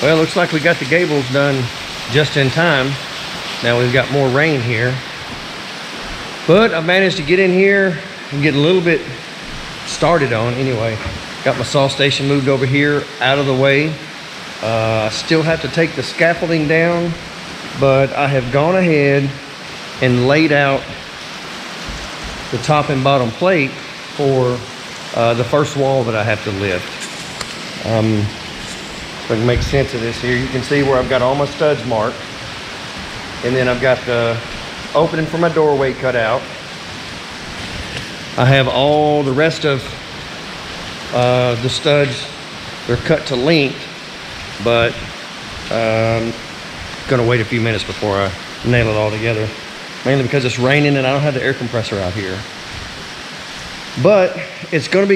Well, looks like we got the gables done just in time. Now we've got more rain here. But I managed to get in here and get a little bit started on anyway. Got my saw station moved over here out of the way. I still have to take the scaffolding down, but I have gone ahead and laid out the top and bottom plate for the first wall that I have to lift. If I can make sense of this here, you can see where I've got all my studs marked. And then I've got the opening for my doorway cut out. I have all the rest of the studs, they're cut to length, but gonna wait a few minutes before I nail it all together. Mainly because it's raining and I don't have the air compressor out here. But it's gonna be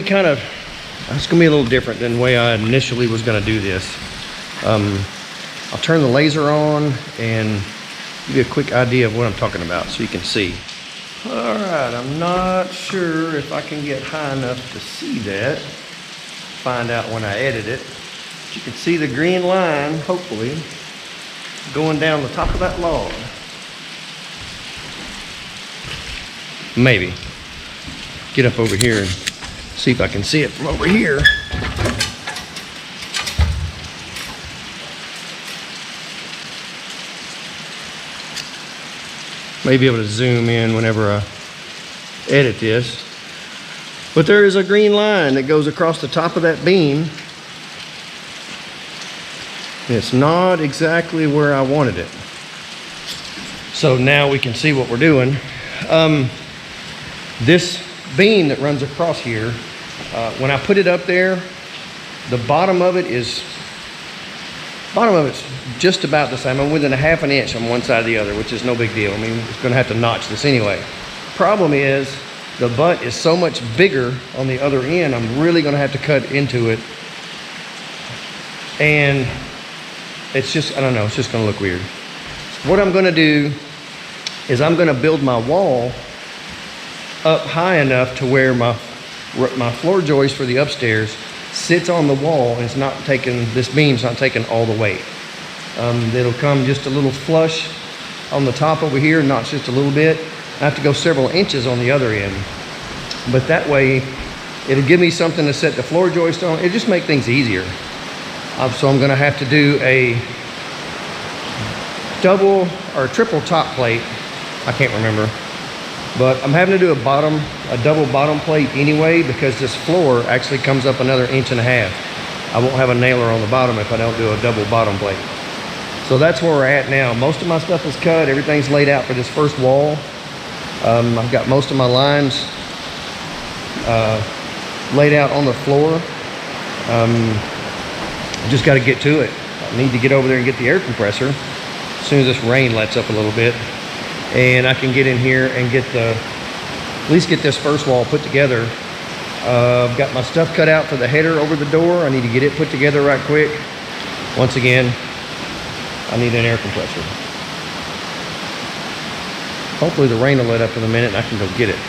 it's gonna be a little different than the way I initially was gonna do this. I'll turn the laser on and give you a quick idea of what I'm talking about so you can see. All right, I'm not sure if I can get high enough to see that. Find out when I edit it. But you can see the green line, hopefully, going down the top of that log. Maybe. Get up over here and see if I can see it from over here. May be able to zoom in whenever I edit this. But there is a green line that goes across the top of that beam. It's not exactly where I wanted it. So now we can see what we're doing. This beam that runs across here, when I put it up there, the bottom of it's just about the same. I'm within a ½ inch on one side of the other, which is no big deal. I mean, it's gonna have to notch this anyway. Problem is, the butt is so much bigger on the other end, I'm really gonna have to cut into it. And it's just, I don't know, it's just gonna look weird. What I'm gonna do is I'm gonna build my wall up high enough to where my floor joist for the upstairs sits on the wall and it's not taking, this beam's not taking all the weight. It'll come just a little flush on the top over here, not just a little bit. I have to go several inches on the other end. But that way, it'll give me something to set the floor joist on. It'll just make things easier. So I'm gonna have to do a double or triple top plate. I can't remember. But I'm having to do a double bottom plate anyway, because this floor actually comes up another 1.5 inches. I won't have a nailer on the bottom if I don't do a double bottom plate. So that's where we're at now. Most of my stuff is cut. Everything's laid out for this first wall. I've got most of my lines laid out on the floor. Just got to get to it. I need to get over there and get the air compressor as soon as this rain lets up a little bit. And I can get in here and at least get this first wall put together. I've got my stuff cut out for the header over the door. I need to get it put together right quick. Once again, I need an air compressor. Hopefully the rain will let up in a minute and I can go get it.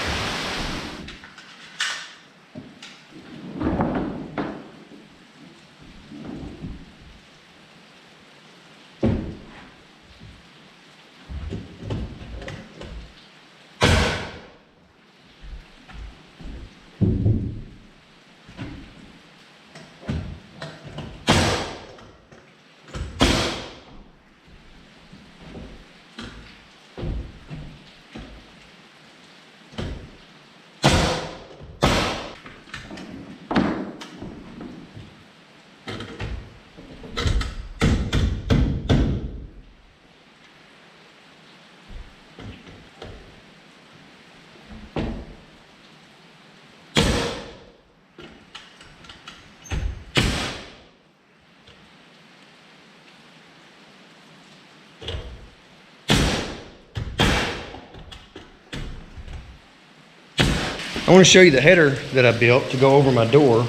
I want to show you the header that I built to go over my door.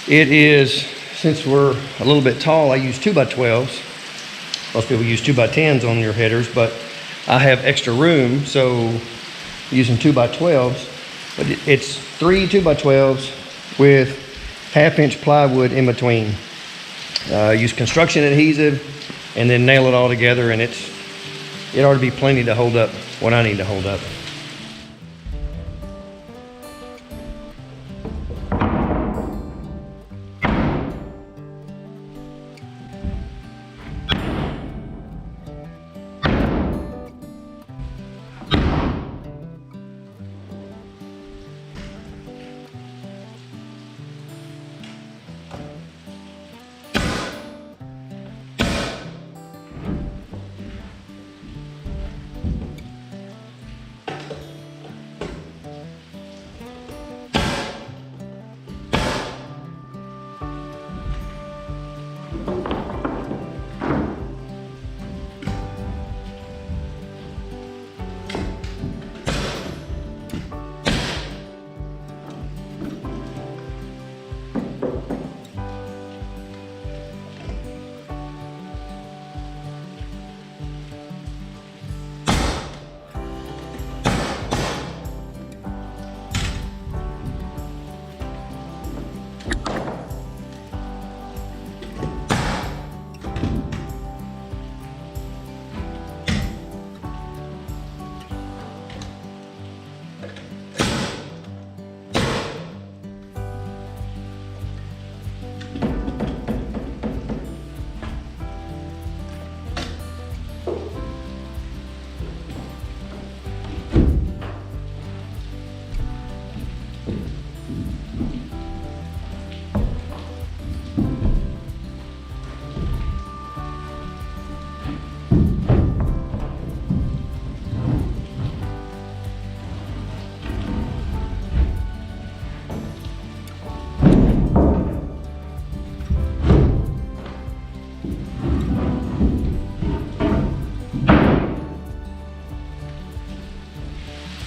It is, since we're a little bit tall, I use 2x12s. Most people use 2x10s on your headers, but I have extra room, so using 2x12s. But it's 3 2x12s with 1/2 inch plywood in between. Use construction adhesive and then nail it all together, and it ought to be plenty to hold up what I need to hold up.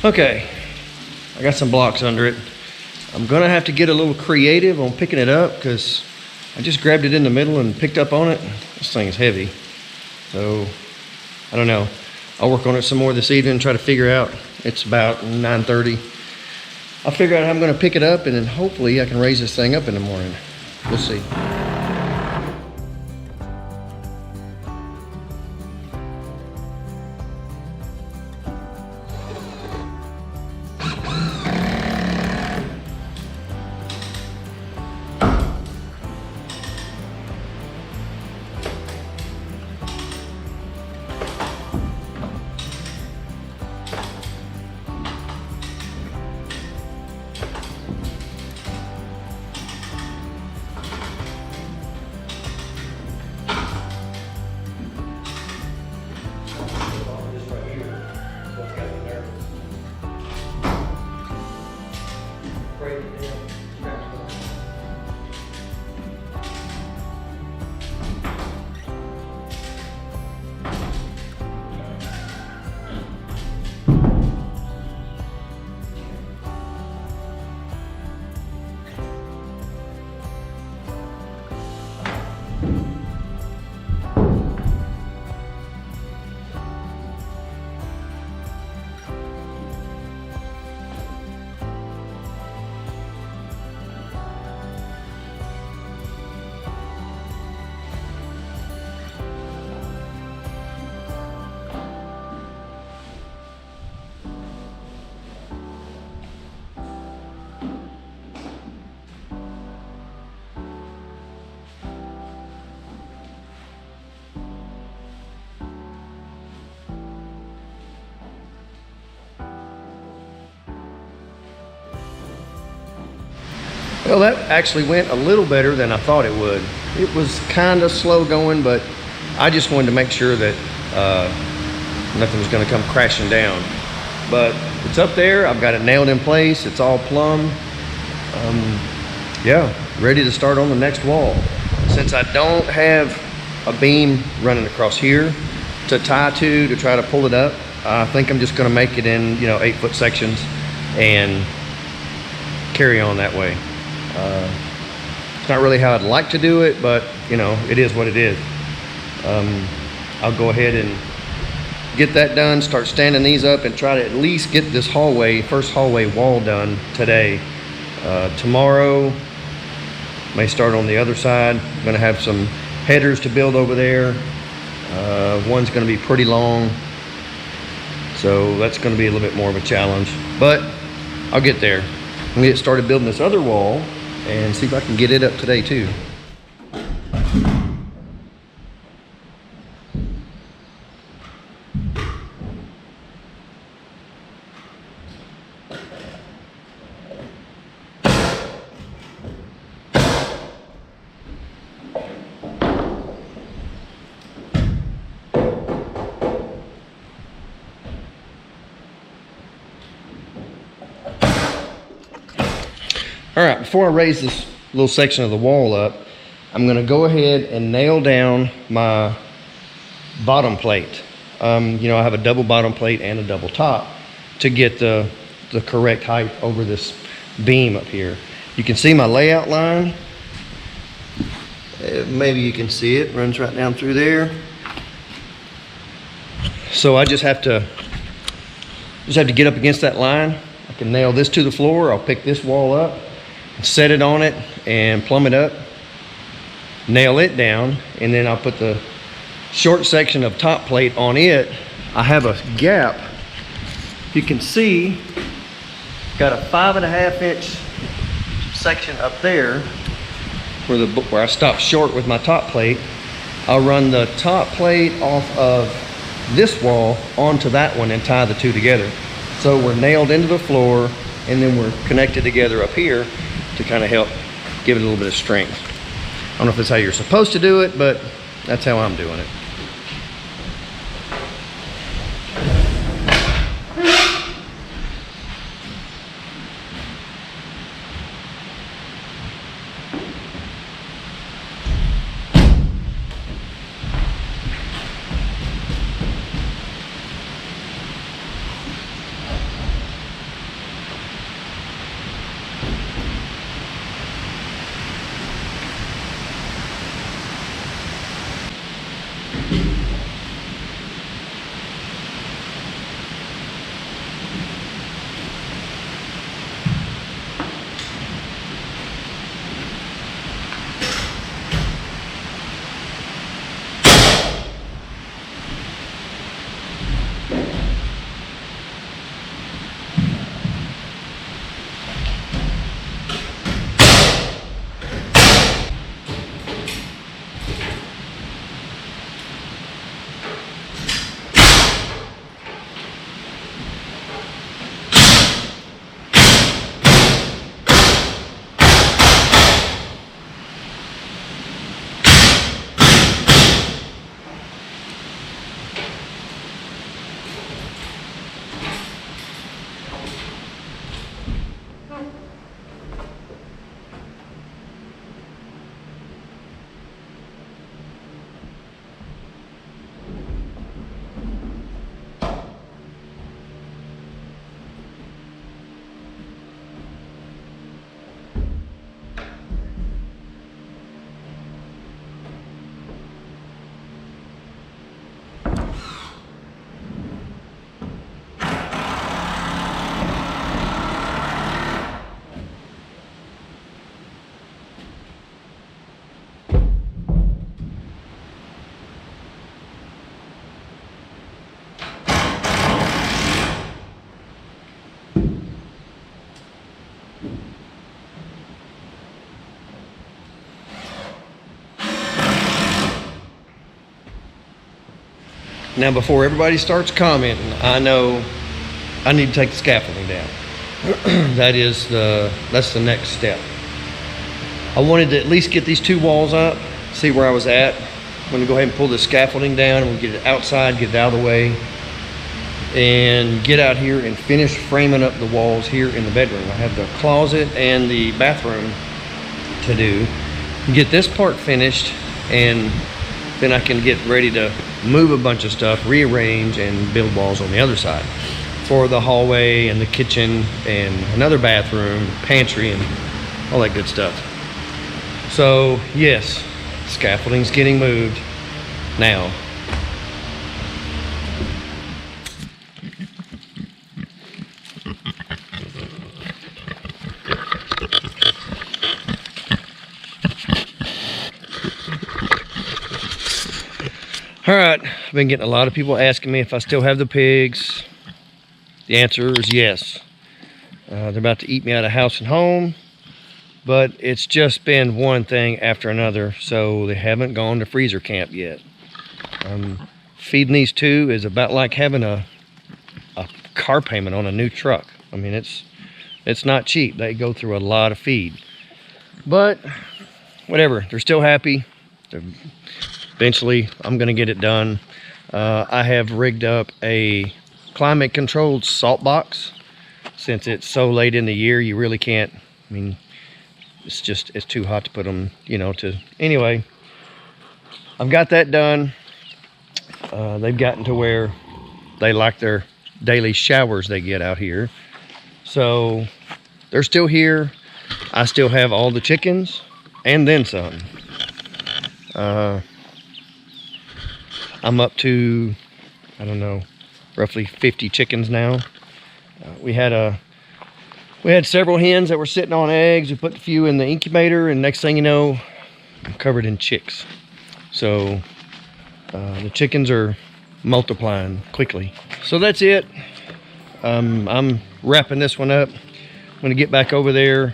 Okay, I got some blocks under it. I'm gonna have to get a little creative on picking it up because I just grabbed it in the middle and picked up on it. This thing is heavy. So, I don't know. I'll work on it some more this evening and try to figure out. It's about 9:30. I'll figure out how I'm gonna pick it up, and then hopefully I can raise this thing up in the morning. We'll see. Well, that actually went a little better than I thought it would. It was kind of slow going, but I just wanted to make sure that nothing was going to come crashing down. But it's up there. I've got it nailed in place. It's all plumb. Yeah, ready to start on the next wall. Since I don't have a beam running across here to tie to try to pull it up, I think I'm just going to make it in 8-foot sections and carry on that way. It's not really how I'd like to do it, but it is what it is. I'll go ahead and get that done, start standing these up, and try to at least get this first hallway wall done today. Tomorrow, may start on the other side. I'm gonna have some headers to build over there. One's going to be pretty long, so that's going to be a little bit more of a challenge, but I'll get there. I'm going to get started building this other wall and see if I can get it up today too. All right, before I raise this little section of the wall up, I'm gonna go ahead and nail down my bottom plate. You know, I have a double bottom plate and a double top to get the correct height over this beam up here. You can see my layout line. Maybe you can see it, runs right down through there. So I just have to get up against that line. I can nail this to the floor. I'll pick this wall up, set it on it and plumb it up, nail it down, and then I'll put the short section of top plate on it. I have a gap, you can see, got a 5.5 inch section up there where I stop short with my top plate. I'll run the top plate off of this wall onto that one and tie the two together. So we're nailed into the floor and then we're connected together up here to kind of help give it a little bit of strength. I don't know if that's how you're supposed to do it, but that's how I'm doing it. Now, before everybody starts commenting, I know I need to take the scaffolding down. That's the next step. I wanted to at least get these two walls up, see where I was at. I'm gonna go ahead and pull the scaffolding down and we'll get it outside, get it out of the way, and get out here and finish framing up the walls here in the bedroom. I have the closet and the bathroom to do. Get this part finished, and then I can get ready to move a bunch of stuff, rearrange, and build walls on the other side for the hallway and the kitchen and another bathroom, pantry, and all that good stuff. So yes, scaffolding's getting moved now. All right, I've been getting a lot of people asking me if I still have the pigs. The answer is yes. They're about to eat me out of house and home, but it's just been one thing after another, so they haven't gone to freezer camp yet. Feeding these two is about like having a car payment on a new truck. I mean, it's not cheap. They go through a lot of feed, but whatever, they're still happy. Eventually I'm gonna get it done. I have rigged up a climate controlled salt box. Since it's so late in the year, you really can't, I mean, it's too hot to put them, you know, anyway, I've got that done. They've gotten to where they like their daily showers they get out here. So they're still here. I still have all the chickens and then some. I'm up to, I don't know, roughly 50 chickens now. We had several hens that were sitting on eggs. We put a few in the incubator, and next thing you know, I'm covered in chicks. So the chickens are multiplying quickly. So that's it. I'm wrapping this one up. I'm gonna get back over there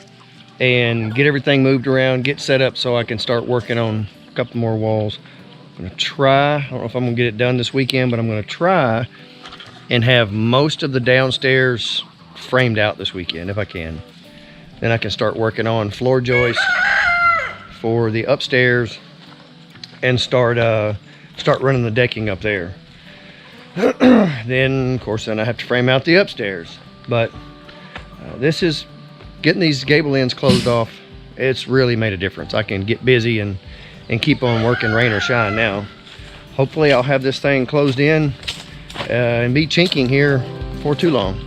and get everything moved around, get set up so I can start working on a couple more walls. I'm gonna try, I don't know if I'm gonna get it done this weekend, but I'm gonna try and have most of the downstairs framed out this weekend if I can. Then I can start working on floor joists for the upstairs and start running the decking up there. Then of course I have to frame out the upstairs. But this is getting these gable ends closed off. It's really made a difference. I can get busy and keep on working rain or shine now. Hopefully I'll have this thing closed in and be chinking here for too long.